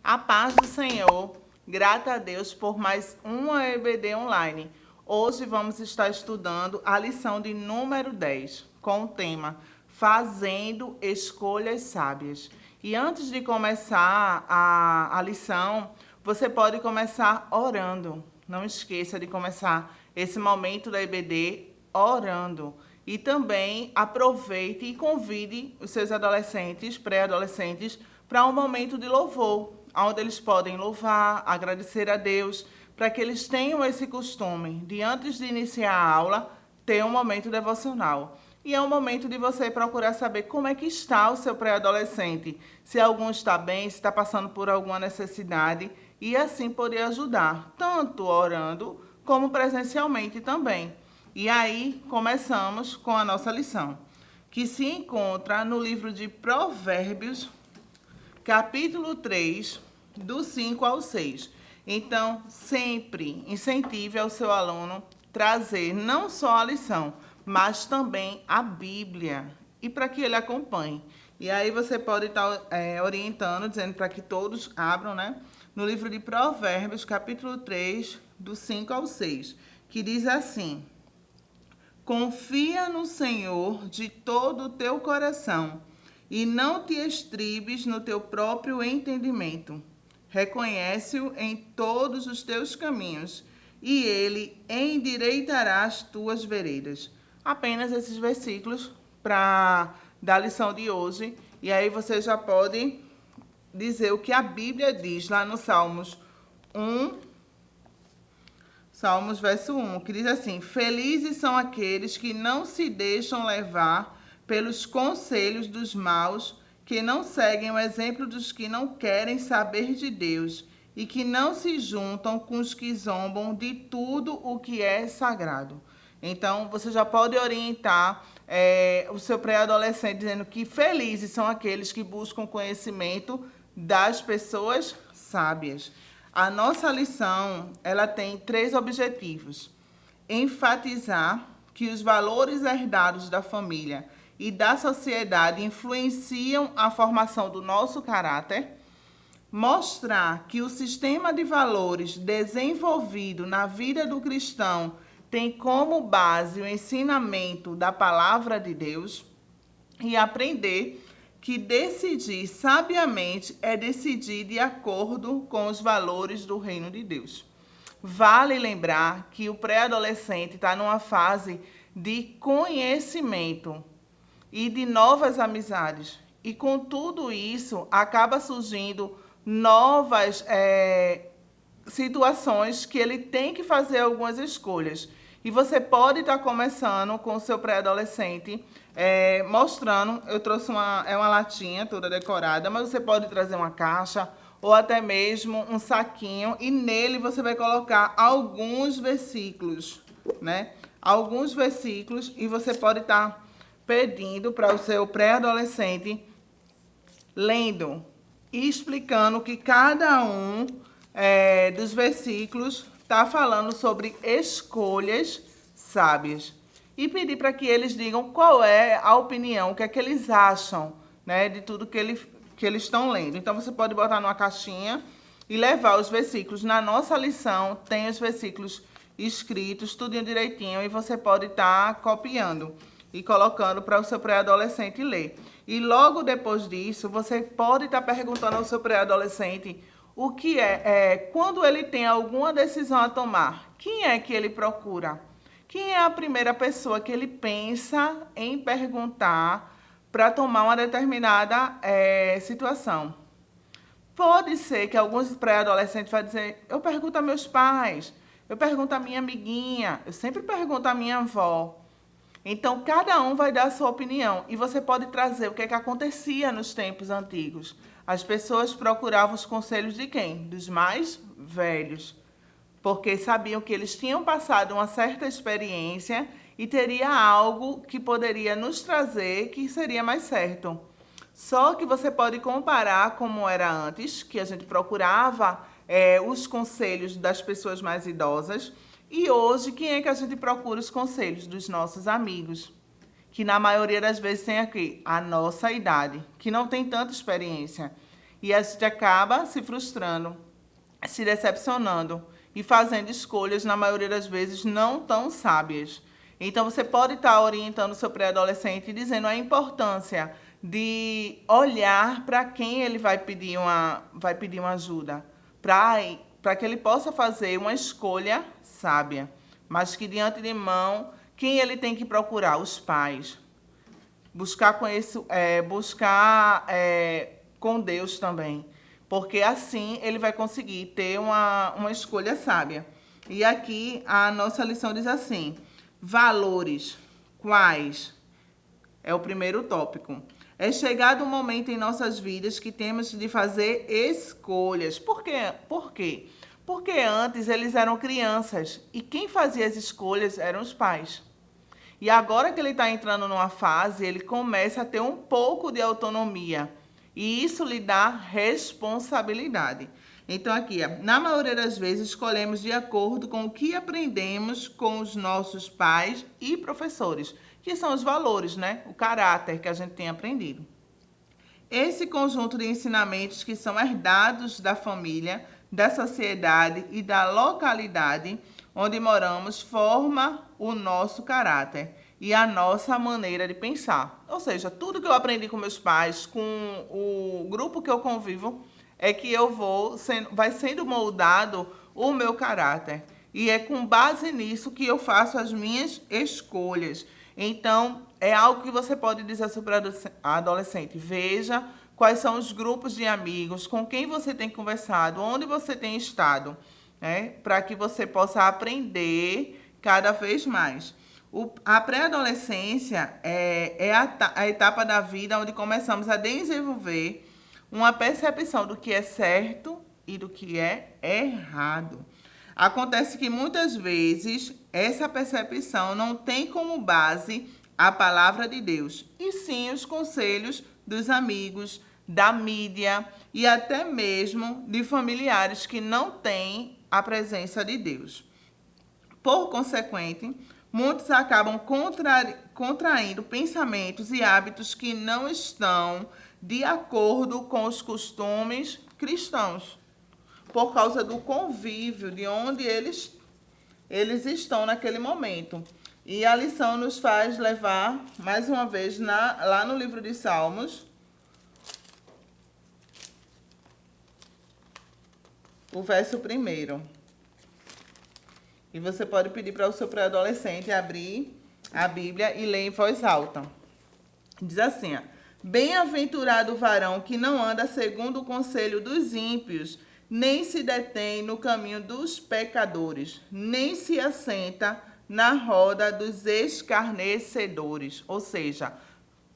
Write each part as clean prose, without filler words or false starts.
A paz do Senhor, grata a Deus por mais uma EBD online. Hoje vamos estar estudando a lição de número 10, com o tema Fazendo Escolhas Sábias. E antes de começar a lição, você pode começar orando. Não esqueça de começar esse momento da EBD orando. E também aproveite e convide os seus adolescentes, pré-adolescentes, para um momento de louvor, onde eles podem louvar, agradecer a Deus, para que eles tenham esse costume de, antes de iniciar a aula, ter um momento devocional. E é um momento de você procurar saber como é que está o seu pré-adolescente, se algum está bem, se está passando por alguma necessidade, e assim poder ajudar, tanto orando como presencialmente também. E aí começamos com a nossa lição, que se encontra no livro de Provérbios, capítulo 3, do 5 ao 6. Então, sempre incentive ao seu aluno trazer não só a lição, mas também a Bíblia, e para que ele acompanhe. E aí você pode estar orientando, dizendo para que todos abram, né? No livro de Provérbios, capítulo 3, do 5 ao 6, que diz assim: Confia no Senhor de todo o teu coração, e não te estribes no teu próprio entendimento. Reconhece-o em todos os teus caminhos, e ele endireitará as tuas veredas. Apenas esses versículos para da lição de hoje. E aí você já pode dizer o que a Bíblia diz lá no Salmos 1, Salmos verso 1, que diz assim: Felizes são aqueles que não se deixam levar pelos conselhos dos maus, que não seguem o exemplo dos que não querem saber de Deus e que não se juntam com os que zombam de tudo o que é sagrado. Então, você já pode orientar o seu pré-adolescente dizendo que felizes são aqueles que buscam conhecimento das pessoas sábias. A nossa lição, ela tem 3 objetivos: enfatizar que os valores herdados da família e da sociedade influenciam a formação do nosso caráter, mostrar que o sistema de valores desenvolvido na vida do cristão tem como base o ensinamento da palavra de Deus, e aprender que decidir sabiamente é decidir de acordo com os valores do reino de Deus. Vale lembrar que o pré-adolescente está numa fase de conhecimento e de novas amizades. E com tudo isso, acaba surgindo novas situações que ele tem que fazer algumas escolhas. E você pode estar começando com o seu pré-adolescente, mostrando, eu trouxe uma latinha toda decorada, mas você pode trazer uma caixa ou até mesmo um saquinho, e nele você vai colocar alguns versículos, né? Alguns versículos, e você pode estar pedindo para o seu pré-adolescente lendo e explicando que cada um dos versículos está falando sobre escolhas sábias. E pedir para que eles digam qual é a opinião, o que é que eles acham, né, de tudo que eles estão lendo. Então, você pode botar numa caixinha e levar os versículos. Na nossa lição, tem os versículos escritos, tudinho direitinho, e você pode estar copiando e colocando para o seu pré-adolescente ler. E logo depois disso, você pode estar perguntando ao seu pré-adolescente o que quando ele tem alguma decisão a tomar, quem é que ele procura? Quem é a primeira pessoa que ele pensa em perguntar para tomar uma determinada situação? Pode ser que alguns pré-adolescentes vão dizer: eu pergunto a meus pais, eu pergunto a minha amiguinha, eu sempre pergunto a minha avó. Então, cada um vai dar a sua opinião. E você pode trazer o que acontecia nos tempos antigos. As pessoas procuravam os conselhos de quem? Dos mais velhos. Porque sabiam que eles tinham passado uma certa experiência e teria algo que poderia nos trazer que seria mais certo. Só que você pode comparar como era antes, que a gente procurava os conselhos das pessoas mais idosas. E hoje, quem é que a gente procura os conselhos? Dos nossos amigos, que na maioria das vezes tem aqui a nossa idade, que não tem tanta experiência. E a gente acaba se frustrando, se decepcionando e fazendo escolhas, na maioria das vezes, não tão sábias. Então, você pode estar orientando o seu pré-adolescente e dizendo a importância de olhar para quem ele vai pedir uma ajuda, para que ele possa fazer uma escolha sábia, mas que diante de mão, quem ele tem que procurar? Os pais. Buscar com Deus também, porque assim ele vai conseguir ter uma escolha sábia. E aqui a nossa lição diz assim: valores. Quais? É o primeiro tópico. É chegado um momento em nossas vidas que temos de fazer escolhas. Por quê? Por quê? Porque antes eles eram crianças e quem fazia as escolhas eram os pais. E agora que ele está entrando numa fase, ele começa a ter um pouco de autonomia. E isso lhe dá responsabilidade. Então, aqui, na maioria das vezes, escolhemos de acordo com o que aprendemos com os nossos pais e professores, que são os valores, né? O caráter que a gente tem aprendido. Esse conjunto de ensinamentos que são herdados da família, da sociedade e da localidade onde moramos forma o nosso caráter e a nossa maneira de pensar. Ou seja, tudo que eu aprendi com meus pais, com o grupo que eu convivo, é que vai sendo moldado o meu caráter. E é com base nisso que eu faço as minhas escolhas. Então, é algo que você pode dizer sobre a adolescente. Veja quais são os grupos de amigos, com quem você tem conversado, onde você tem estado, né? Para que você possa aprender cada vez mais. A pré-adolescência é a etapa da vida onde começamos a desenvolver uma percepção do que é certo e do que é errado. Acontece que muitas vezes essa percepção não tem como base a palavra de Deus, e sim os conselhos dos amigos, da mídia e até mesmo de familiares que não têm a presença de Deus. Por consequente, muitos acabam contraindo pensamentos e hábitos que não estão de acordo com os costumes cristãos, por causa do convívio de onde eles estão naquele momento. E a lição nos faz levar, mais uma vez, lá no livro de Salmos, o verso 1. E você pode pedir para o seu pré-adolescente abrir a Bíblia e ler em voz alta. Diz assim: bem-aventurado o varão que não anda segundo o conselho dos ímpios, nem se detém no caminho dos pecadores, nem se assenta na roda dos escarnecedores. Ou seja,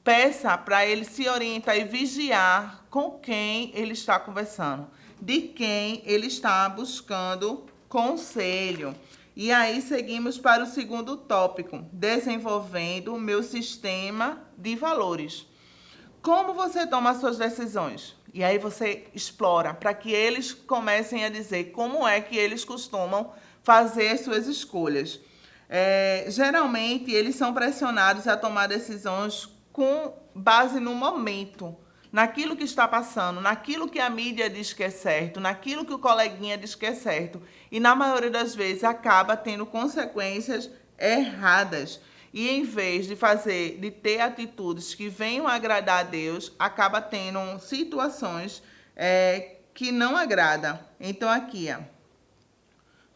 peça para ele se orientar e vigiar com quem ele está conversando, de quem ele está buscando conselho. E aí seguimos para o segundo tópico, desenvolvendo o meu sistema de valores. Como você toma suas decisões? E aí você explora para que eles comecem a dizer como é que eles costumam fazer as suas escolhas. Geralmente, eles são pressionados a tomar decisões com base no momento, naquilo que está passando, naquilo que a mídia diz que é certo, naquilo que o coleguinha diz que é certo. E na maioria das vezes acaba tendo consequências erradas. E em vez de ter atitudes que venham agradar a Deus, acaba tendo situações que não agradam. Então aqui,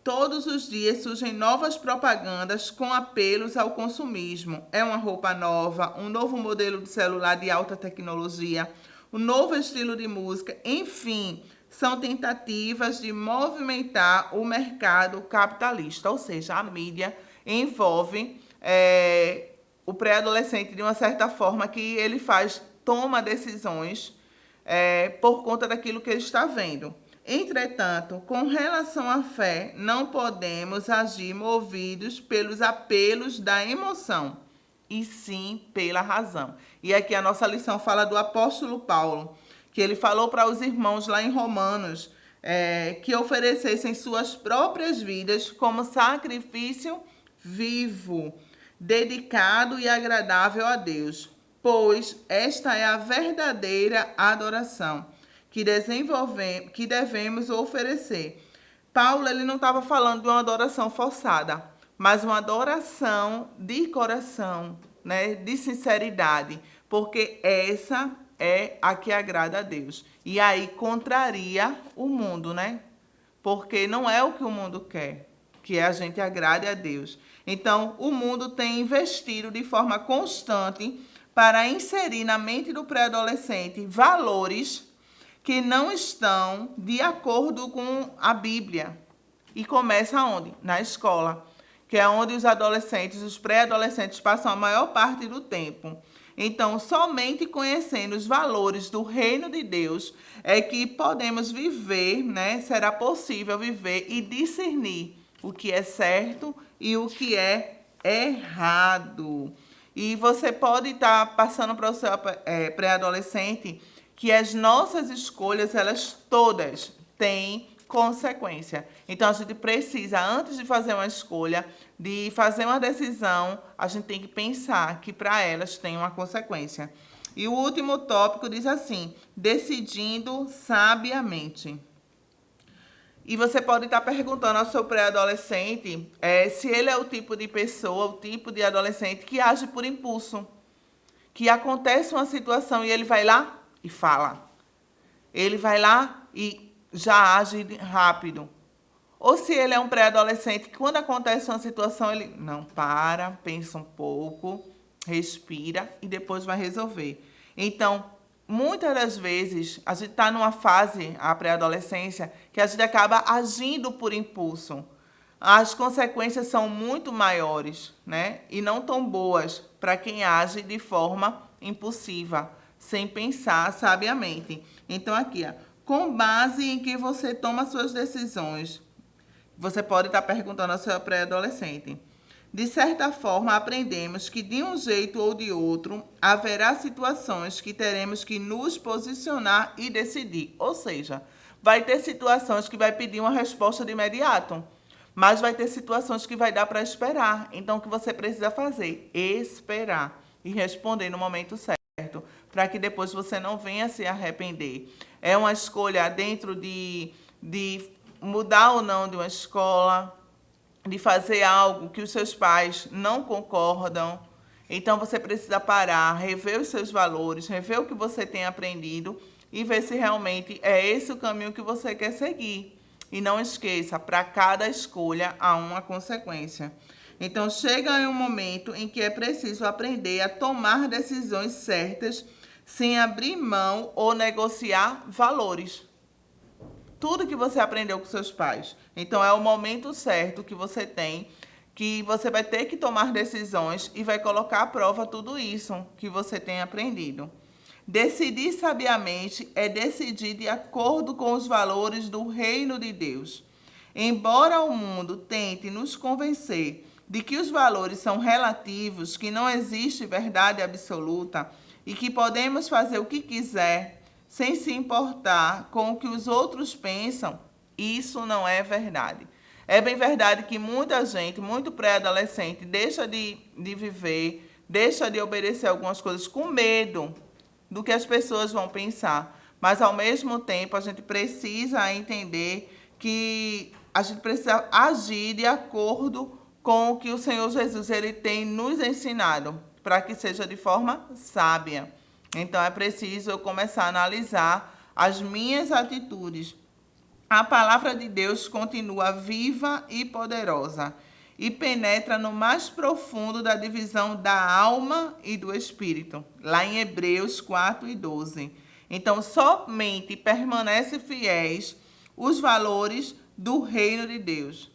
todos os dias surgem novas propagandas com apelos ao consumismo. É uma roupa nova, um novo modelo de celular de alta tecnologia, um novo estilo de música, enfim, são tentativas de movimentar o mercado capitalista. Ou seja, a mídia envolve o pré-adolescente de uma certa forma que ele toma decisões por conta daquilo que ele está vendo. Entretanto, com relação à fé, não podemos agir movidos pelos apelos da emoção, e sim pela razão. E aqui a nossa lição fala do apóstolo Paulo, que ele falou para os irmãos lá em Romanos, que oferecessem suas próprias vidas como sacrifício vivo, dedicado e agradável a Deus, pois esta é a verdadeira adoração. que devemos oferecer. Paulo ele não estava falando de uma adoração forçada, mas uma adoração de coração, né, de sinceridade, porque essa é a que agrada a Deus. E aí contraria o mundo, né? Porque não é o que o mundo quer, que a gente agrade a Deus. Então, o mundo tem investido de forma constante para inserir na mente do pré-adolescente valores que não estão de acordo com a Bíblia. E começa onde? Na escola, que é onde os adolescentes, os pré-adolescentes passam a maior parte do tempo. Então, somente conhecendo os valores do reino de Deus é que podemos viver, né? Será possível viver e discernir o que é certo e o que é errado. E você pode estar passando para o seu pré-adolescente que as nossas escolhas, elas todas têm consequência. Então, a gente precisa, antes de fazer uma escolha, de fazer uma decisão, a gente tem que pensar que para elas tem uma consequência. E o último tópico diz assim: decidindo sabiamente. E você pode estar perguntando ao seu pré-adolescente se ele é o tipo de pessoa, o tipo de adolescente que age por impulso. Que acontece uma situação e ele vai lá e fala. Ele vai lá e já age rápido. Ou se ele é um pré-adolescente que quando acontece uma situação, ele não para, pensa um pouco, respira e depois vai resolver. Então, muitas das vezes, a gente está numa fase, a pré-adolescência, que a gente acaba agindo por impulso. As consequências são muito maiores, né? E não tão boas para quem age de forma impulsiva, sem pensar sabiamente. Então, aqui, ó, com base em que você toma suas decisões, você pode estar perguntando ao seu pré-adolescente. De certa forma, aprendemos que de um jeito ou de outro, haverá situações que teremos que nos posicionar e decidir. Ou seja, vai ter situações que vai pedir uma resposta de imediato, mas vai ter situações que vai dar para esperar. Então, o que você precisa fazer? Esperar e responder no momento certo, para que depois você não venha se arrepender. É uma escolha dentro de mudar ou não de uma escola, de fazer algo que os seus pais não concordam. Então você precisa parar, rever os seus valores, rever o que você tem aprendido e ver se realmente é esse o caminho que você quer seguir. E não esqueça, para cada escolha há uma consequência. Então chega em um momento em que é preciso aprender a tomar decisões certas sem abrir mão ou negociar valores. Tudo que você aprendeu com seus pais. Então, é o momento certo que você tem, que você vai ter que tomar decisões e vai colocar à prova tudo isso que você tem aprendido. Decidir sabiamente é decidir de acordo com os valores do reino de Deus. Embora o mundo tente nos convencer de que os valores são relativos, que não existe verdade absoluta e que podemos fazer o que quiser, sem se importar com o que os outros pensam, isso não é verdade. É bem verdade que muita gente, muito pré-adolescente, deixa de viver, deixa de obedecer algumas coisas com medo do que as pessoas vão pensar. Mas, ao mesmo tempo, a gente precisa entender que a gente precisa agir de acordo com o que o Senhor Jesus ele tem nos ensinado, para que seja de forma sábia. Então, é preciso eu começar a analisar as minhas atitudes. A palavra de Deus continua viva e poderosa e penetra no mais profundo da divisão da alma e do espírito, lá em Hebreus 4:12. Então, somente permanece fiéis os valores do reino de Deus.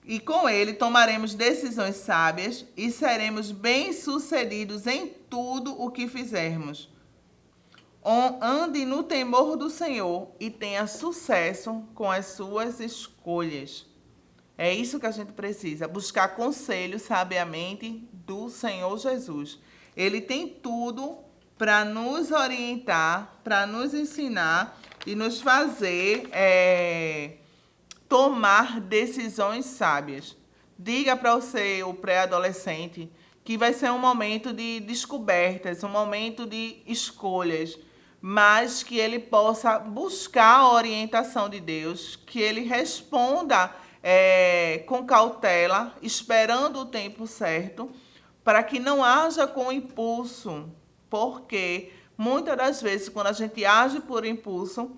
E com ele tomaremos decisões sábias e seremos bem-sucedidos em tudo o que fizermos. Ande no temor do Senhor e tenha sucesso com as suas escolhas. É isso que a gente precisa, buscar conselho sabiamente do Senhor Jesus. Ele tem tudo para nos orientar, para nos ensinar e nos fazer tomar decisões sábias. Diga para o seu pré-adolescente que vai ser um momento de descobertas, um momento de escolhas. mas que ele possa buscar a orientação de Deus, que ele responda com cautela, esperando o tempo certo, para que não haja com impulso, porque muitas das vezes, quando a gente age por impulso,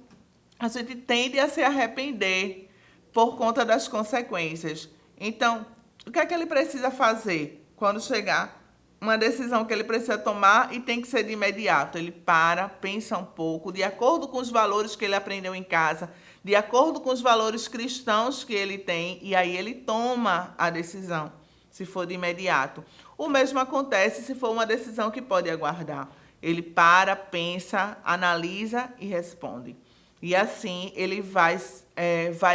a gente tende a se arrepender por conta das consequências. Então, o que é que ele precisa fazer quando chegar uma decisão que ele precisa tomar e tem que ser de imediato? Ele para, pensa um pouco, de acordo com os valores que ele aprendeu em casa, de acordo com os valores cristãos que ele tem, e aí ele toma a decisão, se for de imediato. O mesmo acontece se for uma decisão que pode aguardar. Ele para, pensa, analisa e responde. E assim ele vai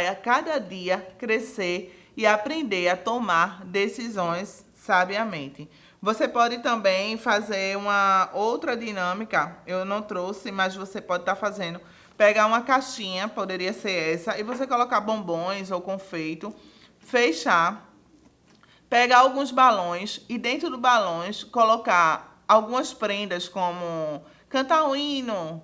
a cada dia crescer e aprender a tomar decisões sabiamente. Você pode também fazer uma outra dinâmica, eu não trouxe, mas você pode estar fazendo. Pegar uma caixinha, poderia ser essa, e você colocar bombons ou confeito, fechar, pegar alguns balões e dentro dos balões colocar algumas prendas, como cantar um hino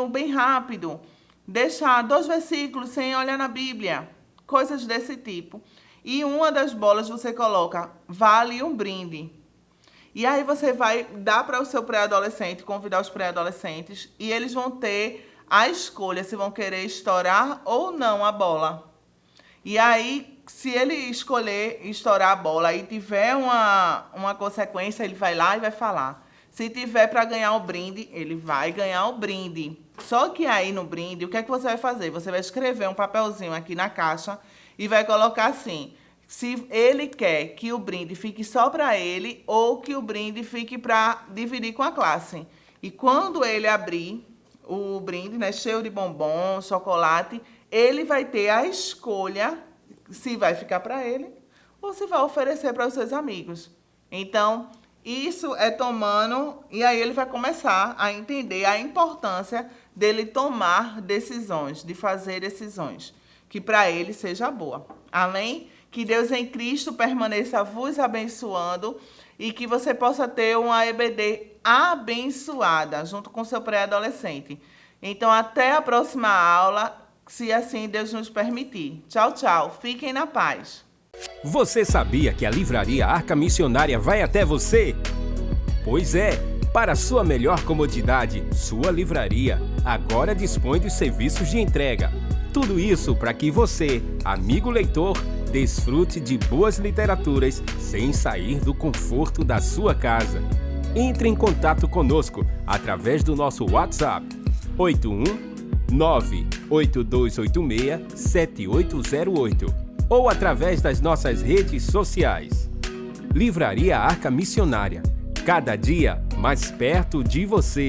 bem rápido, deixar 2 versículos sem olhar na Bíblia, coisas desse tipo. E uma das bolas você coloca, vale um brinde. E aí você vai dar para o seu pré-adolescente, convidar os pré-adolescentes, e eles vão ter a escolha se vão querer estourar ou não a bola. E aí, se ele escolher estourar a bola e tiver uma consequência, ele vai lá e vai falar. Se tiver para ganhar o brinde, ele vai ganhar o brinde. Só que aí no brinde, o que é que você vai fazer? Você vai escrever um papelzinho aqui na caixa e vai colocar assim: se ele quer que o brinde fique só para ele ou que o brinde fique para dividir com a classe. E quando ele abrir o brinde, né, cheio de bombom, chocolate, ele vai ter a escolha se vai ficar para ele ou se vai oferecer para os seus amigos. Então, isso é tomando, e aí ele vai começar a entender a importância dele tomar decisões, de fazer decisões, que para ele seja boa. Amém? Que Deus em Cristo permaneça vos abençoando e que você possa ter uma EBD abençoada junto com seu pré-adolescente. Então, até a próxima aula, se assim Deus nos permitir. Tchau, tchau. Fiquem na paz. Você sabia que a Livraria Arca Missionária vai até você? Pois é, para sua melhor comodidade, sua livraria agora dispõe dos serviços de entrega. Tudo isso para que você, amigo leitor, desfrute de boas literaturas sem sair do conforto da sua casa. Entre em contato conosco através do nosso WhatsApp 81982867808 ou através das nossas redes sociais. Livraria Arca Missionária, cada dia mais perto de você.